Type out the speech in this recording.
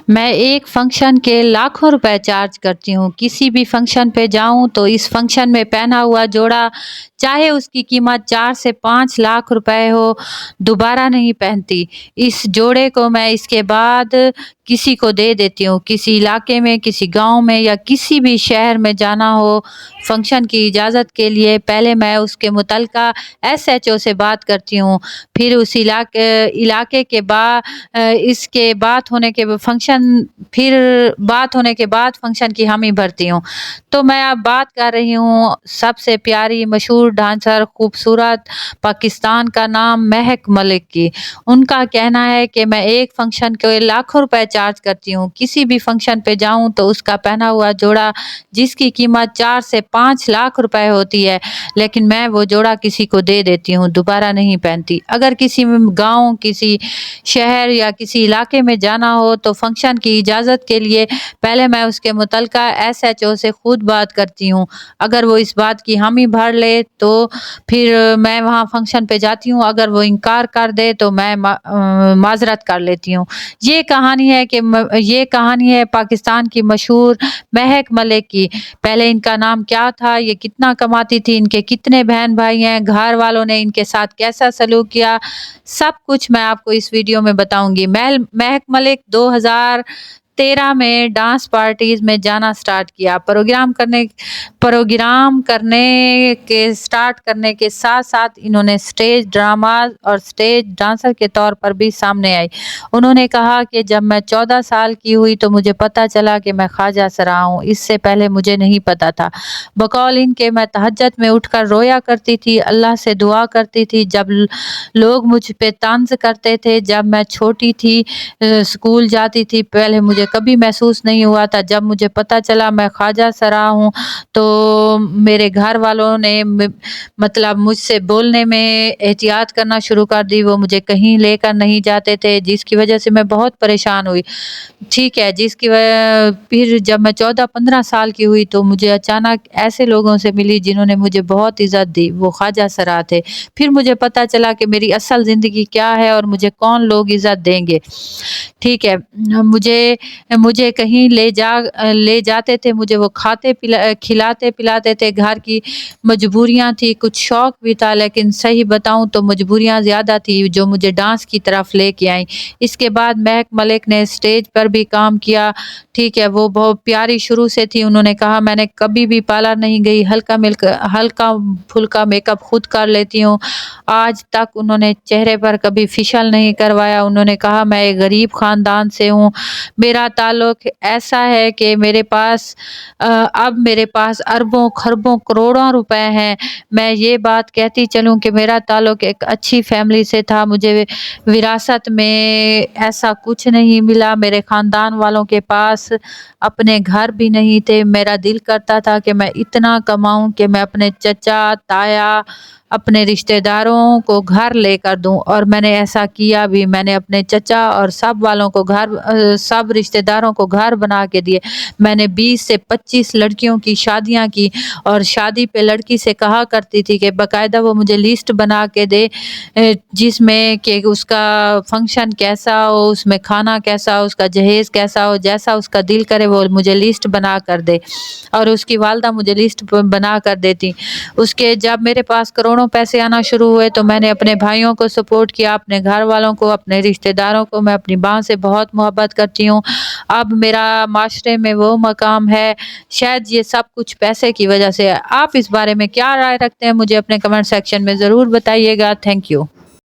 मैं एक फंक्शन के लाखों रुपए चार्ज करती हूँ। किसी भी फंक्शन पे जाऊँ तो इस फंक्शन में पहना हुआ जोड़ा चाहे उसकी कीमत 4 से 5 लाख रुपए हो, दोबारा नहीं पहनती। इस जोड़े को मैं इसके बाद किसी को दे देती हूँ। किसी इलाके में, किसी गाँव में या किसी भी शहर में जाना हो फंक्शन की इजाज़त के लिए पहले मैं उसके मुतल्लिका एसएचओ से बात करती हूँ। फिर उस इलाके के इसके बात होने के फंक्शन फिर बात होने के बाद फंक्शन की हामी भरती हूँ। तो मैं अब बात कर रही हूँ सबसे प्यारी मशहूर डांसर खूबसूरत पाकिस्तान का नाम महक मलिक की। उनका कहना है कि मैं एक फंक्शन के लाखों रुपए चार्ज करती हूँ। किसी भी फंक्शन पे जाऊँ तो उसका पहना हुआ जोड़ा जिसकी कीमत 4 से 5 लाख रुपए होती है, लेकिन मैं वो जोड़ा किसी को दे देती हूँ, दोबारा नहीं पहनती। अगर किसी गाँव, किसी शहर या किसी इलाके में जाना हो तो फंक्शन की इजाज़त के लिए पहले मैं उसके मुतल्लिका एसएचओ से खुद बात करती हूँ। अगर वो इस बात की हामी भर ले तो फिर मैं वहाँ फंक्शन पे जाती हूँ। अगर वो इनकार कर दे तो मैं माज़रत कर लेती हूँ। ये कहानी है पाकिस्तान की मशहूर महक मलिक की। पहले इनका नाम क्या था, ये कितना कमाती थी, इनके कितने बहन भाई हैं, घर वालों ने इनके साथ कैसा सलूक किया, सब कुछ मैं आपको इस वीडियो में बताऊंगी। महक मलिक 2013 में डांस पार्टीज में जाना स्टार्ट किया। प्रोग्राम करने के स्टार्ट करने के साथ साथ इन्होंने स्टेज ड्रामा और स्टेज डांसर के तौर पर भी सामने आई। उन्होंने कहा कि जब मैं 14 साल की हुई तो मुझे पता चला कि मैं ख्वाजा सरा हूँ, इससे पहले मुझे नहीं पता था। बकौल इनके मैं तहज्जुद में उठकर रोया करती थी, अल्लाह से दुआ करती थी। जब लोग मुझ पे तंज करते थे, जब मैं छोटी थी स्कूल जाती थी, पहले मुझे कभी महसूस नहीं हुआ था। जब मुझे पता चला मैं ख्वाजा सरा हूँ तो मेरे घर वालों ने मतलब मुझसे बोलने में एहतियात करना शुरू कर दी। वो मुझे कहीं लेकर नहीं जाते थे, जिसकी वजह से मैं बहुत परेशान हुई। ठीक है, फिर जब मैं 14-15 साल की हुई तो मुझे अचानक ऐसे लोगों से मिली जिन्होंने मुझे बहुत इज्जत दी, वो ख्वाजा सरा थे। फिर मुझे पता चला कि मेरी असल ज़िंदगी क्या है और मुझे कौन लोग इज़्ज़त देंगे। ठीक है, मुझे कहीं ले जाते थे, मुझे वो खिलाते पिलाते थे। घर की मजबूरियाँ थी, कुछ शौक भी था, लेकिन सही बताऊँ तो मजबूरियाँ ज़्यादा थी जो मुझे डांस की तरफ लेके आई। इसके बाद महक मलिक ने स्टेज पर भी काम किया। ठीक है, वो बहुत प्यारी शुरू से थी। उन्होंने कहा मैंने कभी भी पार्लर नहीं गई, हल्का फुल्का मेकअप खुद कर लेती हूँ। आज तक उन्होंने चेहरे पर कभी फेशियल नहीं करवाया। उन्होंने कहा मैं एक गरीब खानदान से हूँ, मेरा ताल्लुक ऐसा है कि अब मेरे पास अरबों खरबों करोड़ों रुपए हैं। मैं ये बात कहती चलूँ कि मेरा ताल्लुक एक अच्छी फैमिली से था, मुझे विरासत में ऐसा कुछ नहीं मिला। मेरे खानदान वालों के पास अपने घर भी नहीं थे। मेरा दिल करता था कि मैं इतना कमाऊं कि मैं अपने चचा ताया अपने रिश्तेदारों को घर लेकर दूं, और मैंने ऐसा किया भी। मैंने अपने चचा और सब रिश्तेदारों को घर बना के दिए। मैंने 20 से 25 लड़कियों की शादियां की, और शादी पे लड़की से कहा करती थी कि बाकायदा वो मुझे लिस्ट बना के दे, जिसमें कि उसका फंक्शन कैसा हो, उसमें खाना कैसा हो, उसका जहेज कैसा हो, जैसा उसका दिल करे वो मुझे लिस्ट बना कर दे। और उसकी वालदा मुझे लिस्ट बना कर देती। उसके जब मेरे पास करोड़ों पैसे आना शुरू हुए तो मैंने अपने भाइयों को सपोर्ट किया, अपने घर वालों को, अपने रिश्तेदारों को। मैं अपनी माँ से बहुत मोहब्बत करती हूँ। अब मेरा माशरे में वो मकाम है, शायद ये सब कुछ पैसे की वजह से है। आप इस बारे में क्या राय रखते हैं, मुझे अपने कमेंट सेक्शन में ज़रूर बताइएगा। Thank you.